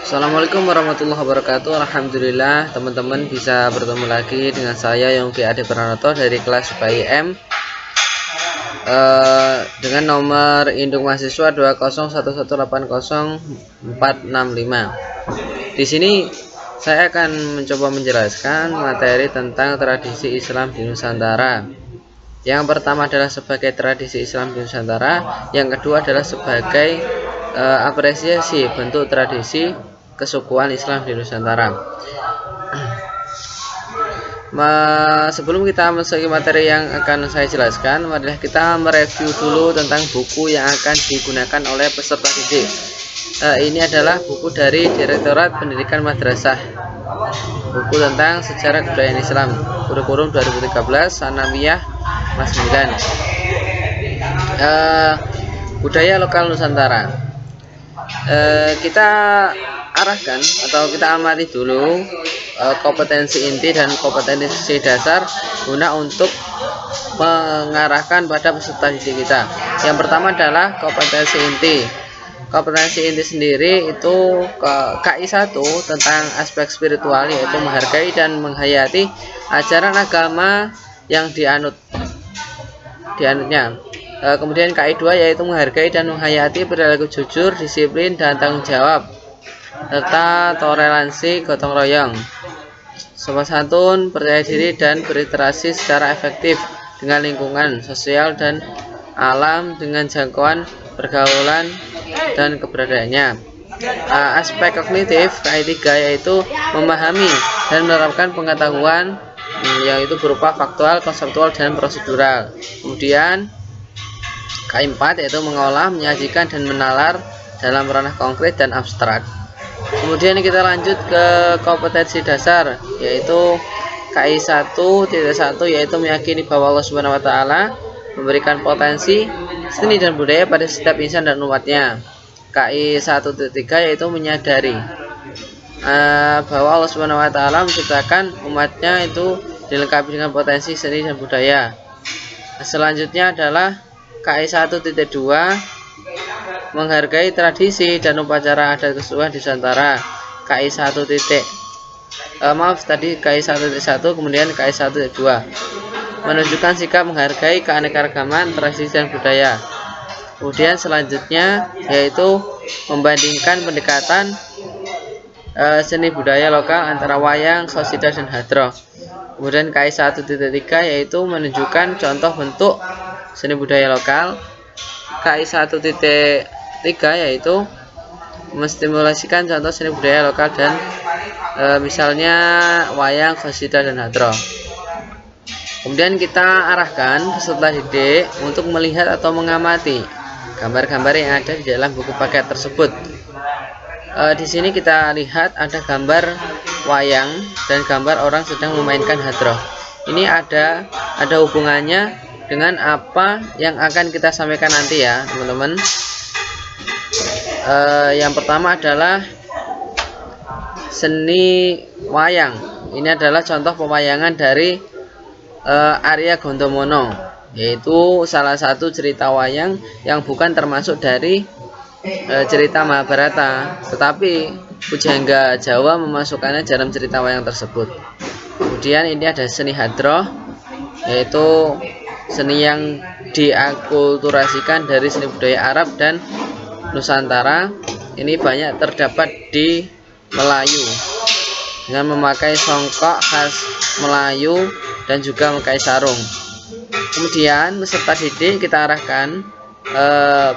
Assalamualaikum warahmatullahi wabarakatuh. Alhamdulillah teman-teman bisa bertemu lagi dengan saya Yongki Ade Pranoto dari kelas IPM dengan nomor induk mahasiswa 201180465. Di sini saya akan mencoba menjelaskan materi tentang tradisi Islam di Nusantara. Yang pertama adalah sebagai tradisi Islam di Nusantara, yang kedua adalah sebagai apresiasi bentuk tradisi kesukuan Islam di Nusantara. Sebelum kita masuk ke materi yang akan saya jelaskan, marilah kita mereview dulu tentang buku yang akan digunakan oleh peserta didik. Ini adalah buku dari Direktorat Pendidikan Madrasah, buku tentang sejarah kebudayaan Islam, kurikulum 2013, Sanawiyah Kelas 9. Budaya lokal Nusantara. Kita arahkan atau kita amati dulu kompetensi inti dan kompetensi dasar guna untuk mengarahkan pada peserta didik kita. Yang pertama adalah kompetensi inti. Kompetensi inti sendiri itu KI 1 tentang aspek spiritual, yaitu menghargai dan menghayati ajaran agama yang dianutnya. Kemudian KI 2 yaitu menghargai dan menghayati perilaku jujur, disiplin, dan tanggung jawab, serta toleransi gotong royong, sopan santun, percaya diri, dan berinteraksi secara efektif dengan lingkungan sosial dan alam dengan jangkauan pergaulan dan keberadaannya. Aspek kognitif KI 3 yaitu memahami dan menerapkan pengetahuan, yaitu berupa faktual, konseptual, dan prosedural. Kemudian KI 4 yaitu mengolah, menyajikan, dan menalar dalam ranah konkret dan abstrak. Kemudian kita lanjut ke kompetensi dasar, yaitu KI 1.1 yaitu meyakini bahwa Allah Subhanahu wa taala memberikan potensi seni dan budaya pada setiap insan dan umatnya. KI 1.3 yaitu menyadari bahwa Allah Subhanahu wa taala menciptakan umatnya itu dilengkapi dengan potensi seni dan budaya. Selanjutnya adalah KI 1.2 menghargai tradisi dan upacara adat kesukuan di Nusantara. KI 1. KI 1.1, kemudian KI 1.2 menunjukkan sikap menghargai keanekaragaman tradisi dan budaya. Kemudian selanjutnya yaitu membandingkan pendekatan seni budaya lokal antara wayang, qasidah, dan hadroh. Kemudian KI 1.3 yaitu menunjukkan contoh bentuk seni budaya lokal. KI 1.3 yaitu menstimulasikan contoh seni budaya lokal dan misalnya wayang, qasidah, dan hadroh. Kemudian kita arahkan peserta didik untuk melihat atau mengamati gambar-gambar yang ada di dalam buku paket tersebut. Di sini kita lihat ada gambar wayang dan gambar orang sedang memainkan hadroh. Ini ada hubungannya dengan apa yang akan kita sampaikan nanti ya teman-teman. Yang pertama adalah seni wayang. Ini adalah contoh pemayangan dari Arya Gondomono, yaitu salah satu cerita wayang yang bukan termasuk dari cerita Mahabharata, tetapi pujangga Jawa memasukkannya dalam cerita wayang tersebut. Kemudian ini ada seni hadroh, yaitu seni yang diakulturasikan dari seni budaya Arab dan Nusantara. Ini banyak terdapat di Melayu dengan memakai songkok khas Melayu dan juga memakai sarung. Kemudian peserta didik kita arahkan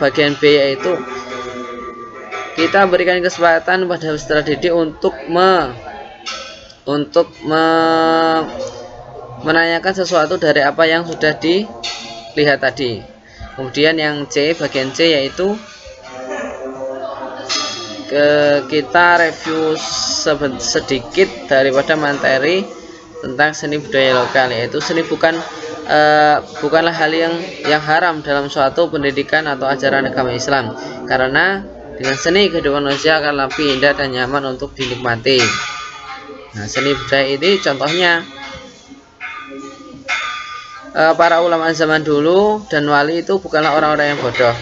bagian B, yaitu kita berikan kesempatan pada peserta didik untuk menanyakan sesuatu dari apa yang sudah dilihat tadi. Kemudian yang C, bagian C, yaitu kita review sedikit daripada materi tentang seni budaya lokal, yaitu seni bukanlah hal yang haram dalam suatu pendidikan atau ajaran agama Islam, karena dengan seni kehidupan manusia akan lebih indah dan nyaman untuk dinikmati. Nah, seni budaya ini contohnya para ulama zaman dulu dan wali itu bukanlah orang-orang yang bodoh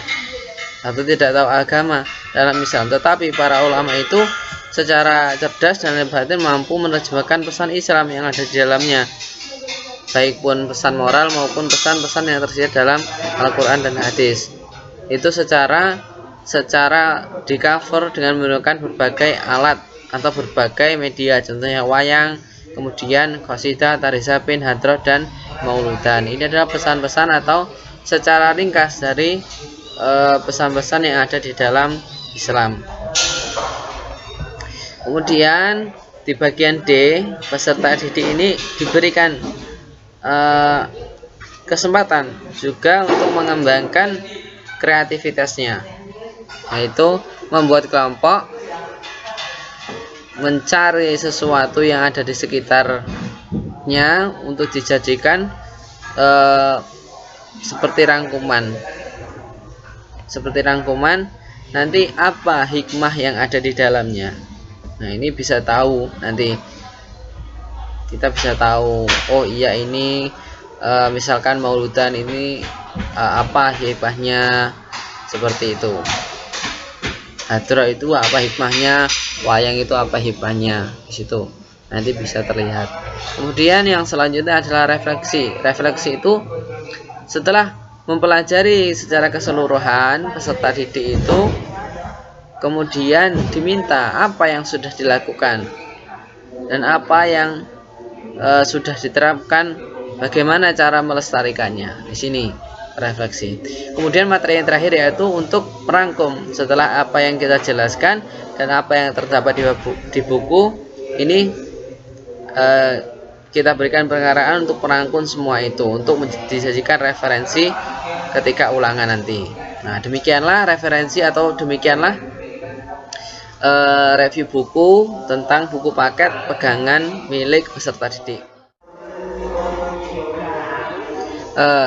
atau tidak tahu agama dalam Islam, tetapi para ulama itu secara cerdas dan batin mampu menerjemahkan pesan Islam yang ada di dalamnya, baik pun pesan moral maupun pesan-pesan yang tersedia dalam Al-Quran dan hadis. Itu secara di cover dengan menggunakan berbagai alat atau berbagai media, contohnya wayang, kemudian qasidah, tari zapin, hadroh, dan mauludan. Ini adalah pesan-pesan atau secara ringkas dari pesan-pesan yang ada di dalam Islam. Kemudian di bagian D, peserta didik ini diberikan kesempatan juga untuk mengembangkan kreativitasnya, yaitu membuat kelompok, mencari sesuatu yang ada di sekitarnya untuk dijadikan seperti rangkuman nanti apa hikmah yang ada di dalamnya. Nah, ini bisa tahu, nanti kita bisa tahu, oh iya ini misalkan mauludan ini apa hikmahnya, seperti itu. Hadroh itu apa hikmahnya, wayang itu apa hikmahnya, di situ nanti bisa terlihat. Kemudian yang selanjutnya adalah refleksi. Refleksi itu setelah mempelajari secara keseluruhan, peserta didik itu kemudian diminta apa yang sudah dilakukan dan apa yang sudah diterapkan, bagaimana cara melestarikannya. Di sini refleksi. Kemudian materi yang terakhir yaitu untuk merangkum setelah apa yang kita jelaskan dan apa yang terdapat di buku ini, kita berikan pengarahan untuk merangkum semua itu untuk disajikan referensi ketika ulangan nanti. Nah, demikianlah referensi atau demikianlah review buku tentang buku paket pegangan milik peserta didik.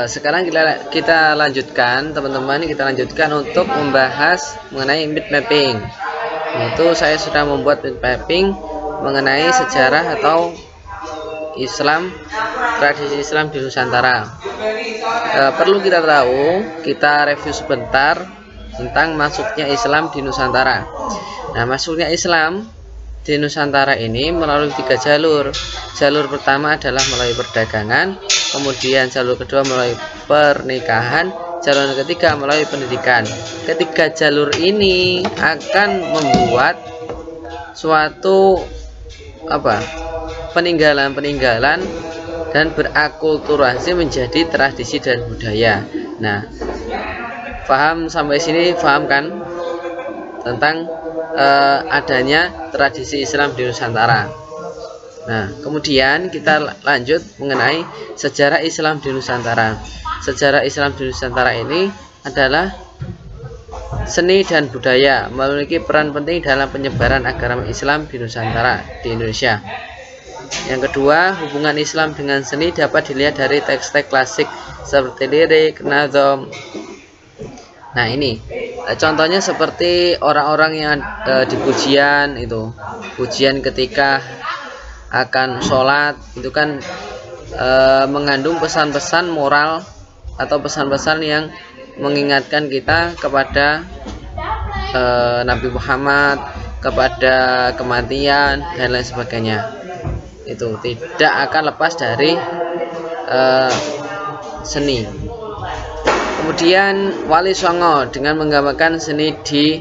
Sekarang kita lanjutkan, teman-teman, kita lanjutkan untuk membahas mengenai mid mapping. Itu saya sudah membuat mid mapping mengenai sejarah atau Islam, tradisi Islam di Nusantara. Perlu kita tahu, kita review sebentar tentang masuknya Islam di Nusantara. Nah, masuknya Islam di Nusantara ini melalui 3 jalur. Jalur pertama adalah melalui perdagangan, kemudian jalur kedua melalui pernikahan, jalur ketiga melalui pendidikan. Ketiga jalur ini akan membuat suatu peninggalan dan berakulturasi menjadi tradisi dan budaya. Nah, paham sampai sini, paham kan tentang adanya tradisi Islam di Nusantara. Nah, kemudian kita lanjut mengenai sejarah Islam di Nusantara. Sejarah Islam di Nusantara ini adalah seni dan budaya, memiliki peran penting dalam penyebaran agama Islam di Nusantara, di Indonesia. Yang kedua, hubungan Islam dengan seni dapat dilihat dari teks-teks klasik seperti lirik, nazom. Nah, ini contohnya seperti orang-orang yang di pujian itu, pujian ketika akan sholat itu kan mengandung pesan-pesan moral atau pesan-pesan yang mengingatkan kita kepada Nabi Muhammad, kepada kematian dan lain sebagainya. Itu tidak akan lepas dari seni. Kemudian Wali Songo dengan menggambarkan seni di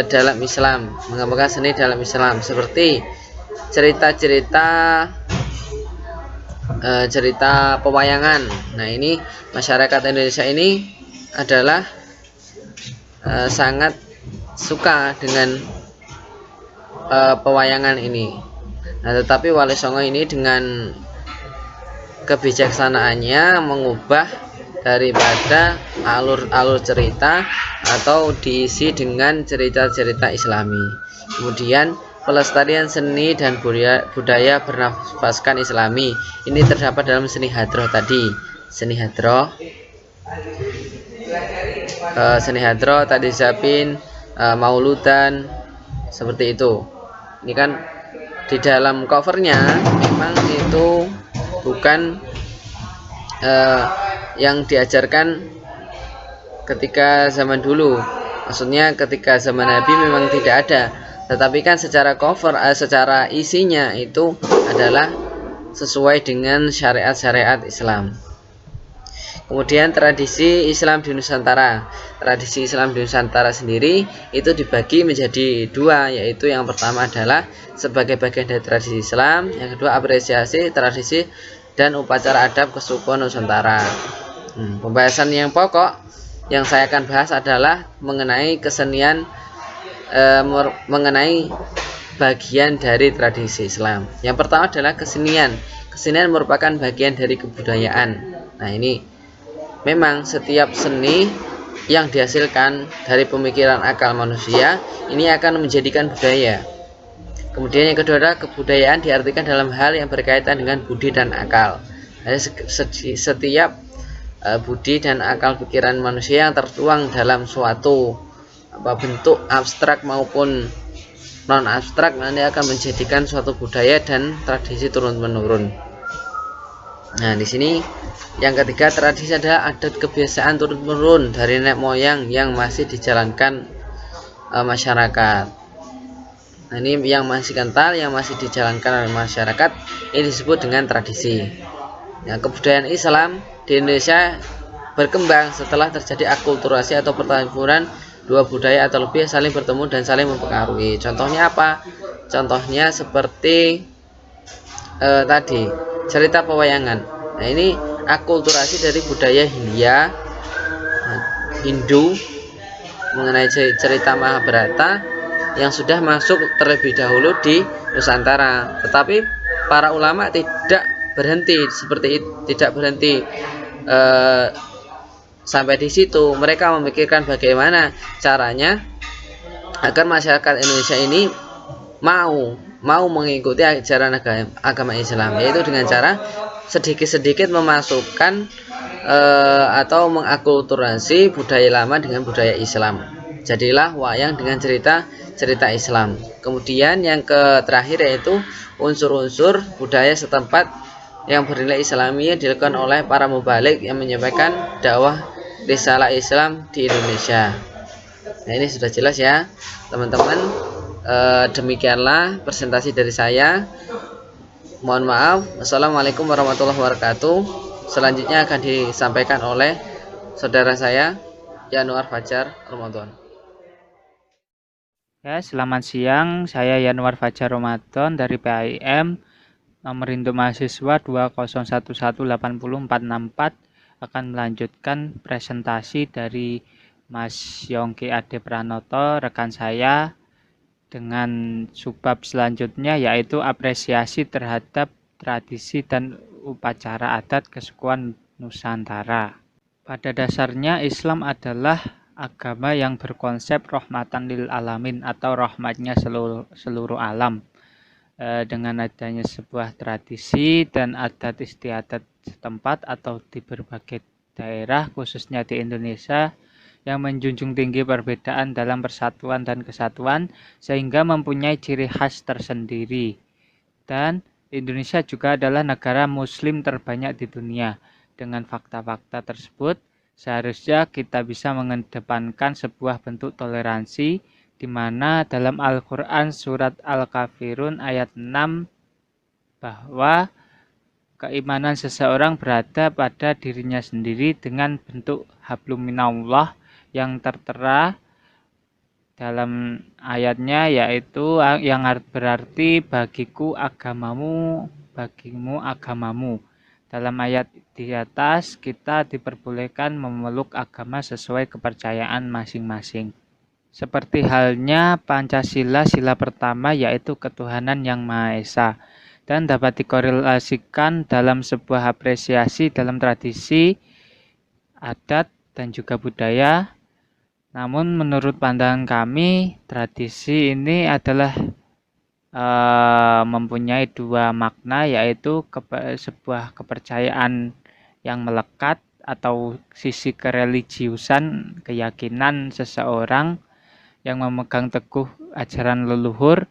dalam Islam, menggambarkan seni dalam Islam seperti cerita pewayangan. Nah, ini masyarakat Indonesia ini adalah sangat suka dengan pewayangan ini. Nah, tetapi Wali Songo ini dengan kebijaksanaannya mengubah daripada alur cerita atau diisi dengan cerita-cerita Islami. Kemudian pelestarian seni dan budaya bernafaskan Islami. Ini terdapat dalam seni hadroh tadi. Seni hadroh tadi zapin, mauludan, seperti itu. Ini kan di dalam covernya memang itu bukan yang diajarkan ketika zaman dulu. Maksudnya ketika zaman Nabi memang tidak ada, Tetapi kan secara secara isinya itu adalah sesuai dengan syariat-syariat Islam. Kemudian tradisi Islam di Nusantara. Tradisi Islam di Nusantara sendiri itu dibagi menjadi dua, yaitu yang pertama adalah sebagai bagian dari tradisi Islam, yang kedua apresiasi tradisi dan upacara adab kesukuan Nusantara. Pembahasan yang pokok yang saya akan bahas adalah mengenai kesenian, mengenai bagian dari tradisi Islam. Yang pertama adalah kesenian. Kesenian merupakan bagian dari kebudayaan. Nah, ini memang setiap seni yang dihasilkan dari pemikiran akal manusia ini akan menjadikan budaya. Kemudian yang kedua adalah kebudayaan diartikan dalam hal yang berkaitan dengan budi dan akal. Jadi setiap budi dan akal pikiran manusia yang tertuang dalam suatu bentuk abstrak maupun non abstrak nanti akan menjadikan suatu budaya dan tradisi turun menurun. Nah, di sini yang ketiga tradisi adalah adat kebiasaan turun menurun dari nenek moyang yang masih dijalankan masyarakat. Nah, ini yang masih kental, yang masih dijalankan oleh masyarakat, ini disebut dengan tradisi. Nah, kebudayaan Islam di Indonesia berkembang setelah terjadi akulturasi atau pertempuran dua budaya atau lebih saling bertemu dan saling mempengaruhi. Contohnya apa? Contohnya seperti tadi cerita pewayangan. Nah, ini akulturasi dari budaya Hindu mengenai cerita Mahabharata yang sudah masuk terlebih dahulu di Nusantara. Tetapi para ulama tidak berhenti sampai di situ. Mereka memikirkan bagaimana caranya agar masyarakat Indonesia ini mau mengikuti ajaran agama Islam, yaitu dengan cara sedikit-sedikit memasukkan atau mengakulturasi budaya lama dengan budaya Islam. Jadilah wayang dengan cerita Islam. Kemudian yang terakhir yaitu unsur-unsur budaya setempat yang bernilai Islami dilakukan oleh para mubalik yang menyampaikan dakwah risalah Islam di Indonesia. Nah, ini sudah jelas ya teman-teman. Demikianlah presentasi dari saya. Mohon maaf. Assalamualaikum warahmatullahi wabarakatuh. Selanjutnya akan disampaikan oleh saudara saya Yanuar Fajar Ramadan. Ya, selamat siang. Saya Yanuar Fajar Ramadan dari PAIM. Nomor induk mahasiswa 201180464 akan melanjutkan presentasi dari Mas Yongki Ade Pranoto, rekan saya, dengan subbab selanjutnya yaitu apresiasi terhadap tradisi dan upacara adat kesukuan Nusantara. Pada dasarnya Islam adalah agama yang berkonsep rahmatan lil alamin atau rahmatnya seluruh alam. Dengan adanya sebuah tradisi dan adat istiadat setempat atau di berbagai daerah khususnya di Indonesia yang menjunjung tinggi perbedaan dalam persatuan dan kesatuan sehingga mempunyai ciri khas tersendiri. Dan Indonesia juga adalah negara muslim terbanyak di dunia. Dengan fakta-fakta tersebut, seharusnya kita bisa mengedepankan sebuah bentuk toleransi di mana dalam Al-Quran surat Al-Kafirun ayat 6 bahwa keimanan seseorang berada pada dirinya sendiri dengan bentuk hablum minallah yang tertera dalam ayatnya, yaitu yang berarti bagiku agamamu, bagimu agamamu. Dalam ayat di atas kita diperbolehkan memeluk agama sesuai kepercayaan masing-masing. Seperti halnya Pancasila sila pertama yaitu ketuhanan yang Maha Esa dan dapat dikorelasikan dalam sebuah apresiasi dalam tradisi, adat, dan juga budaya. Namun menurut pandangan kami, tradisi ini adalah mempunyai dua makna, yaitu sebuah kepercayaan yang melekat atau sisi kereligiusan, keyakinan seseorang yang memegang teguh ajaran leluhur,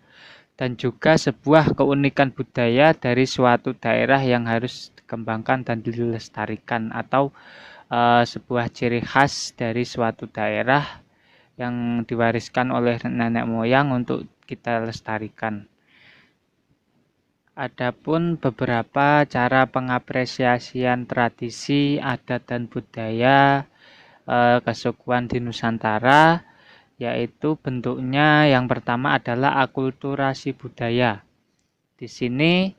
dan juga sebuah keunikan budaya dari suatu daerah yang harus dikembangkan dan dilestarikan, atau sebuah ciri khas dari suatu daerah yang diwariskan oleh nenek moyang untuk kita lestarikan. Adapun beberapa cara pengapresiasian tradisi, adat dan budaya kesukuan di Nusantara, yaitu bentuknya yang pertama adalah akulturasi budaya. Di sini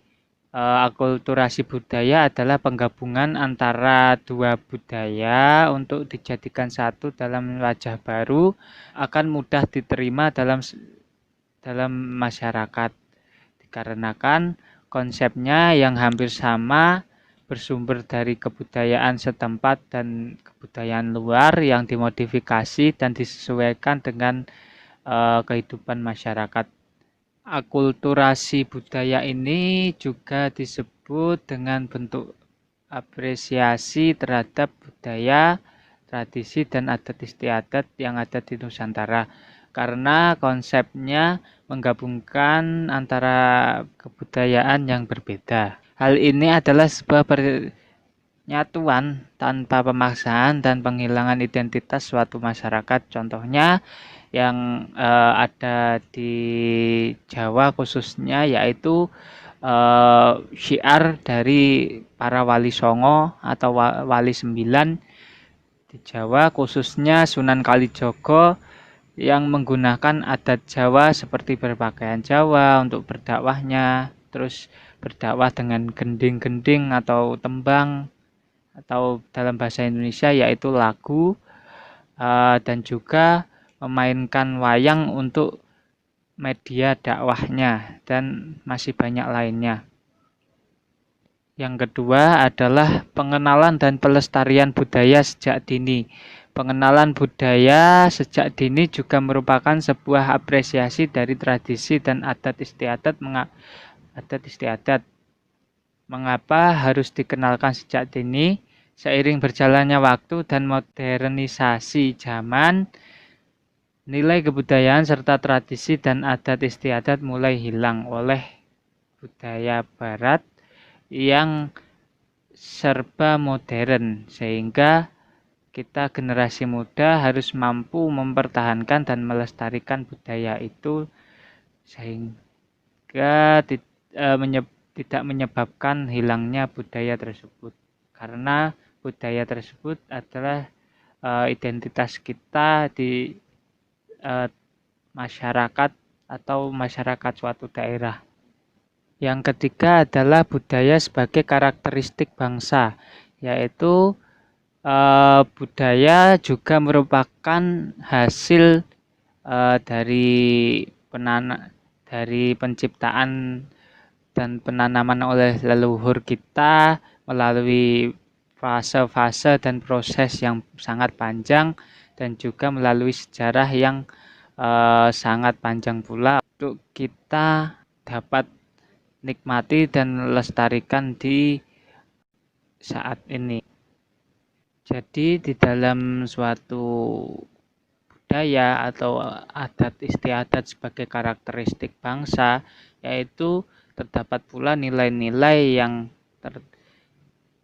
akulturasi budaya adalah penggabungan antara dua budaya untuk dijadikan satu dalam wajah baru, akan mudah diterima dalam masyarakat. Dikarenakan konsepnya yang hampir sama, bersumber dari kebudayaan setempat dan kebudayaan luar yang dimodifikasi dan disesuaikan dengan kehidupan masyarakat. Akulturasi budaya ini juga disebut dengan bentuk apresiasi terhadap budaya, tradisi, dan adat istiadat yang ada di Nusantara. Karena konsepnya menggabungkan antara kebudayaan yang berbeda. Hal ini adalah sebuah penyatuan tanpa pemaksaan dan penghilangan identitas suatu masyarakat. Contohnya yang ada di Jawa khususnya, yaitu syiar dari para wali songo atau wali sembilan di Jawa, khususnya Sunan Kalijogo, yang menggunakan adat Jawa seperti berpakaian Jawa untuk berdakwahnya, terus berdakwah dengan gending-gending atau tembang, atau dalam bahasa Indonesia yaitu lagu, dan juga memainkan wayang untuk media dakwahnya, dan masih banyak lainnya. Yang kedua adalah pengenalan dan pelestarian budaya sejak dini. Pengenalan budaya sejak dini juga merupakan sebuah apresiasi dari tradisi dan adat istiadat. Mengapa harus dikenalkan sejak dini? Seiring berjalannya waktu dan modernisasi zaman, nilai kebudayaan serta tradisi dan adat istiadat mulai hilang oleh budaya barat yang serba modern, sehingga kita generasi muda harus mampu mempertahankan dan melestarikan budaya itu sehingga tidak menyebabkan hilangnya budaya tersebut. Karena budaya tersebut adalah identitas kita di masyarakat atau masyarakat suatu daerah. Yang ketiga adalah budaya sebagai karakteristik bangsa, yaitu budaya juga merupakan hasil dari penciptaan dan penanaman oleh leluhur kita melalui fase-fase dan proses yang sangat panjang, dan juga melalui sejarah yang sangat panjang pula untuk kita dapat nikmati dan lestarikan di saat ini. Jadi di dalam suatu budaya atau adat istiadat sebagai karakteristik bangsa, yaitu terdapat pula nilai-nilai yang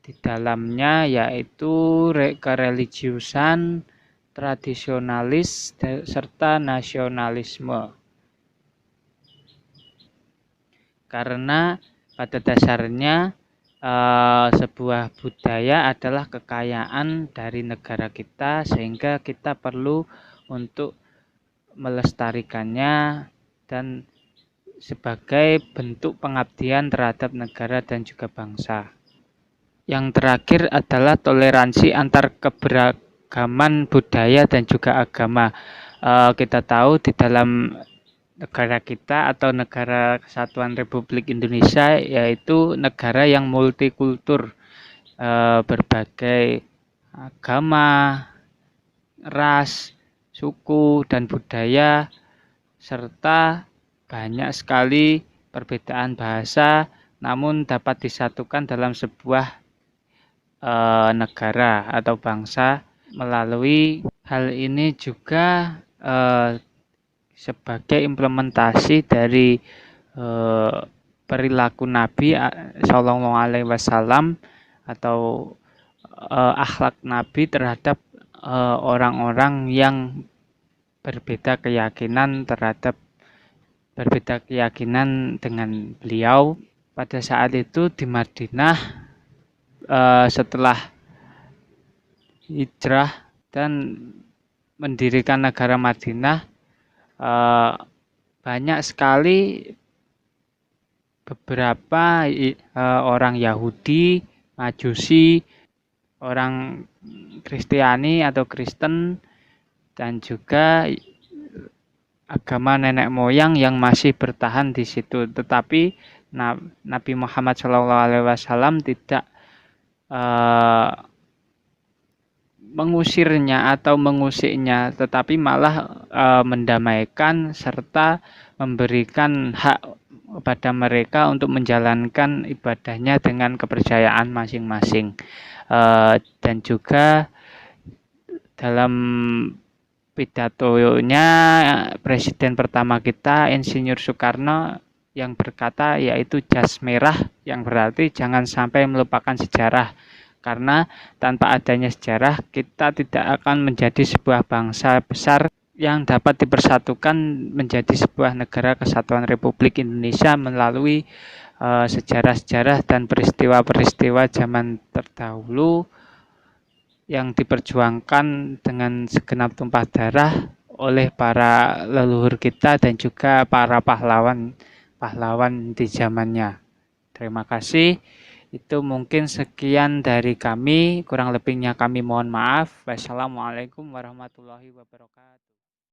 di dalamnya, yaitu kereligiusan, tradisionalis, serta nasionalisme. Karena pada dasarnya sebuah budaya adalah kekayaan dari negara kita, sehingga kita perlu untuk melestarikannya dan sebagai bentuk pengabdian terhadap negara dan juga bangsa. Yang terakhir adalah toleransi antar keberagaman budaya dan juga agama. Kita tahu di dalam negara kita atau negara Kesatuan Republik Indonesia, yaitu negara yang multikultur, berbagai agama, ras, suku, dan budaya, serta banyak sekali perbedaan bahasa, namun dapat disatukan dalam sebuah negara atau bangsa. Melalui hal ini juga sebagai implementasi dari perilaku Nabi Shallallahu Alaihi Wasallam atau akhlak Nabi terhadap orang-orang yang berbeda keyakinan terhadap berbeda keyakinan dengan beliau. Pada saat itu di Madinah, setelah hijrah dan mendirikan negara Madinah, banyak sekali beberapa orang Yahudi, Majusi, orang Kristiani atau Kristen, dan juga agama nenek moyang yang masih bertahan di situ. Tetapi Nabi Muhammad SAW tidak mengusirnya atau mengusiknya, tetapi malah mendamaikan serta memberikan hak kepada mereka untuk menjalankan ibadahnya dengan kepercayaan masing-masing. Dan juga dalam pidatonya Presiden pertama kita, Insinyur Soekarno, yang berkata yaitu jas merah, yang berarti jangan sampai melupakan sejarah. Karena tanpa adanya sejarah, kita tidak akan menjadi sebuah bangsa besar yang dapat dipersatukan menjadi sebuah negara kesatuan Republik Indonesia melalui sejarah-sejarah dan peristiwa-peristiwa zaman terdahulu yang diperjuangkan dengan segenap tumpah darah oleh para leluhur kita dan juga para pahlawan di zamannya. Terima kasih. Itu mungkin sekian dari kami, kurang lebihnya kami mohon maaf. Wassalamualaikum warahmatullahi wabarakatuh.